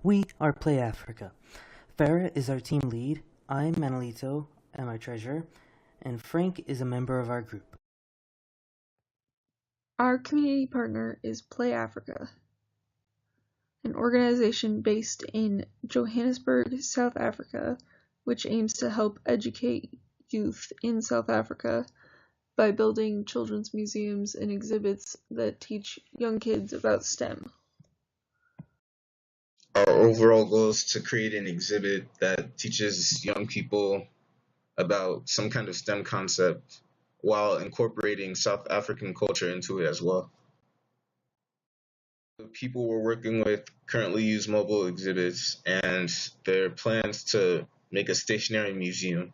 We are Play Africa. Farah is our team lead, I'm Manolito, am our treasurer, and Frank is a member of our group. Our community partner is Play Africa, an organization based in Johannesburg, South Africa, which aims to help educate youth in South Africa by building children's museums and exhibits that teach young kids about STEM. Our overall goal is to create an exhibit that teaches young people about some kind of STEM concept while incorporating South African culture into it as well. The people we're working with currently use mobile exhibits, and their plans to make a stationary museum.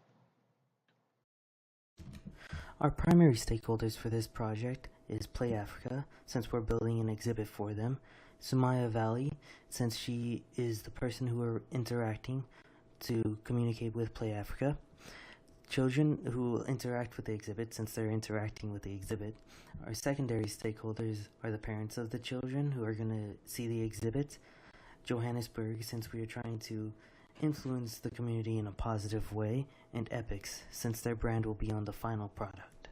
Our primary stakeholders for this project is Play Africa, since we're building an exhibit for them, Sumaya Valley, since she is the person who we're interacting to communicate with Play Africa, children who will interact with the exhibit since they're interacting with the exhibit. Our secondary stakeholders are the parents of the children who are going to see the exhibit, Johannesburg, since we are trying to influence the community in a positive way, and Epics, since their brand will be on the final product.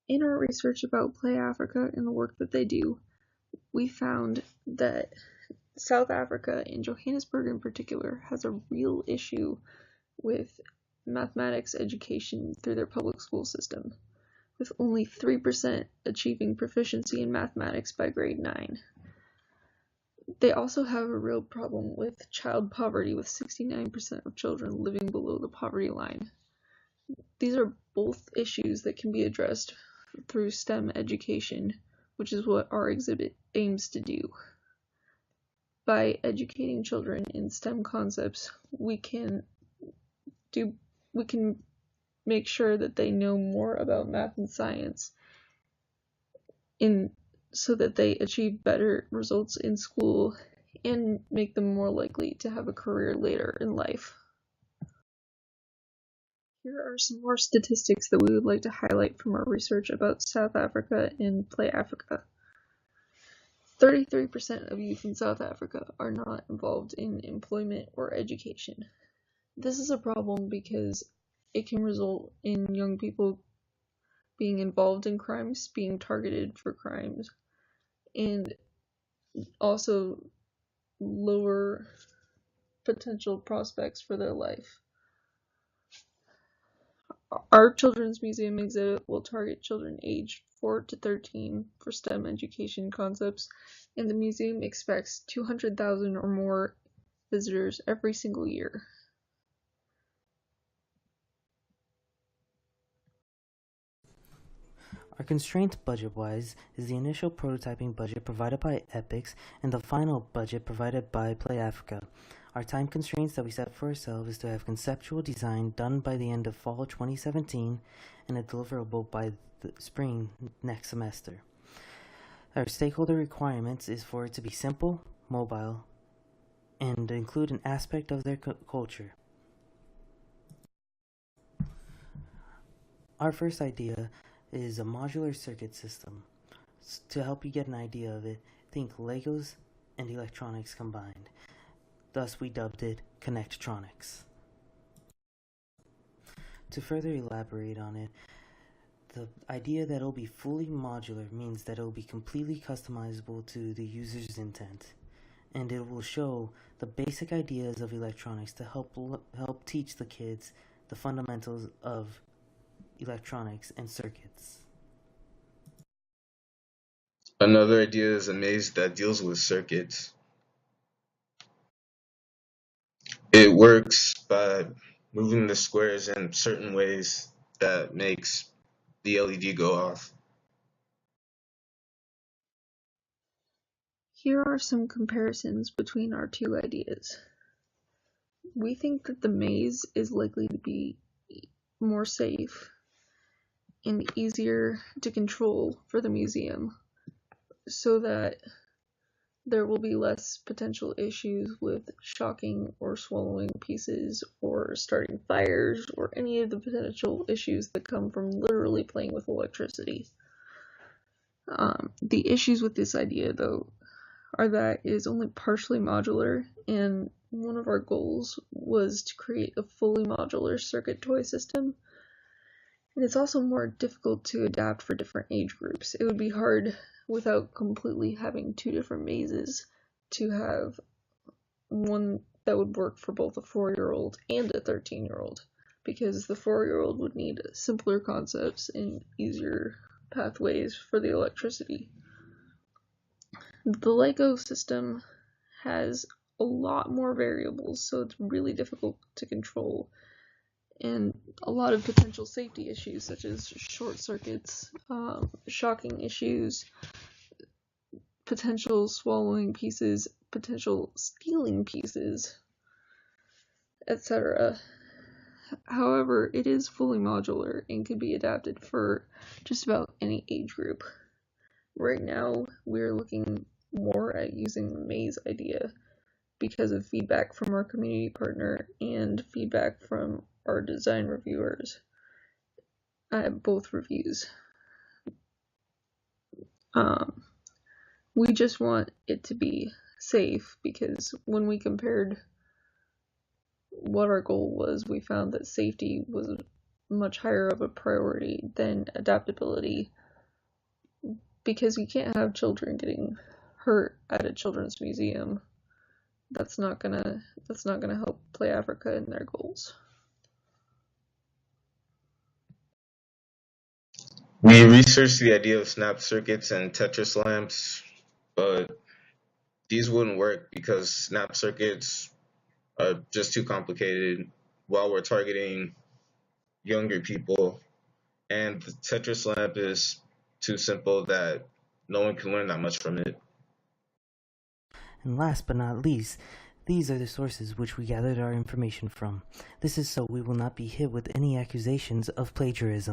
In our research about Play Africa and the work that they do, we found that South Africa, and Johannesburg in particular, has a real issue with mathematics education through their public school system, with only 3% achieving proficiency in mathematics by grade 9. They also have a real problem with child poverty, with 69% of children living below the poverty line. These are both issues that can be addressed through STEM education, which is what our exhibit aims to do. By educating children in STEM concepts, we can make sure that they know more about math and science so that they achieve better results in school and make them more likely to have a career later in life. Here are some more statistics that we would like to highlight from our research about South Africa and Play Africa. 33% of youth in South Africa are not involved in employment or education. This is a problem because it can result in young people being involved in crimes, being targeted for crimes, and also lower potential prospects for their life. Our children's museum exhibit will target children aged 4 to 13 for STEM education concepts, and the museum expects 200,000 or more visitors every single year. Our constraint budget-wise is the initial prototyping budget provided by Epics and the final budget provided by Play Africa. Our time constraints that we set for ourselves is to have conceptual design done by the end of fall 2017 and a deliverable by the spring next semester. Our stakeholder requirements is for it to be simple, mobile, and include an aspect of their culture. Our first idea is a modular circuit system. To help you get an idea of it, think Legos and electronics combined. Thus we dubbed it Connectronics. To further elaborate on it, the idea that it'll be fully modular means that it'll be completely customizable to the user's intent, and it will show the basic ideas of electronics to help teach the kids the fundamentals of electronics and circuits. Another idea is a maze that deals with circuits. It works by moving the squares in certain ways that makes the LED go off. Here are some comparisons between our two ideas. We think that the maze is likely to be more safe and easier to control for the museum, so that there will be less potential issues with shocking or swallowing pieces or starting fires or any of the potential issues that come from literally playing with electricity. The issues with this idea, though, are that it is only partially modular, and one of our goals was to create a fully modular circuit toy system. And it's also more difficult to adapt for different age groups. It would be hard without completely having two different mazes to have one that would work for both a 4-year-old and a 13-year-old, because the 4-year-old would need simpler concepts and easier pathways for the electricity. The Lego system has a lot more variables, so it's really difficult to control, and a lot of potential safety issues such as short circuits, shocking issues, potential swallowing pieces, potential stealing pieces, etc. However, it is fully modular and can be adapted for just about any age group. Right now, we're looking more at using the maze idea because of feedback from our community partner and feedback from our design reviewers at both reviews. We just want it to be safe, because when we compared what our goal was, we found that safety was much higher of a priority than adaptability, because you can't have children getting hurt at a children's museum. That's not gonna help Play Africa in their goals. We researched the idea of snap circuits and Tetris lamps, but these wouldn't work because snap circuits are just too complicated while we're targeting younger people, and the Tetris lamp is too simple that no one can learn that much from it. And last but not least, these are the sources which we gathered our information from. This is so we will not be hit with any accusations of plagiarism.